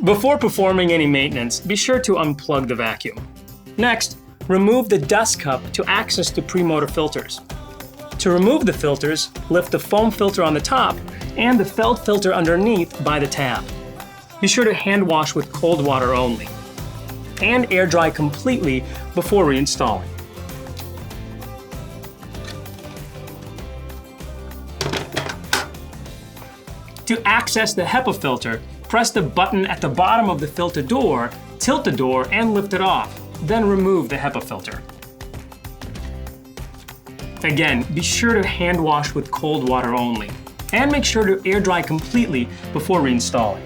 Before performing any maintenance, be sure to unplug the vacuum. Next, remove the dust cup to access the pre-motor filters. To remove the filters, lift the foam filter on the top and the felt filter underneath by the tab. Be sure to hand wash with cold water only. And air dry completely before reinstalling. To access the HEPA filter, press the button at the bottom of the filter door, tilt the door, and lift it off. Then remove the HEPA filter. Again, be sure to hand wash with cold water only. And make sure to air dry completely before reinstalling.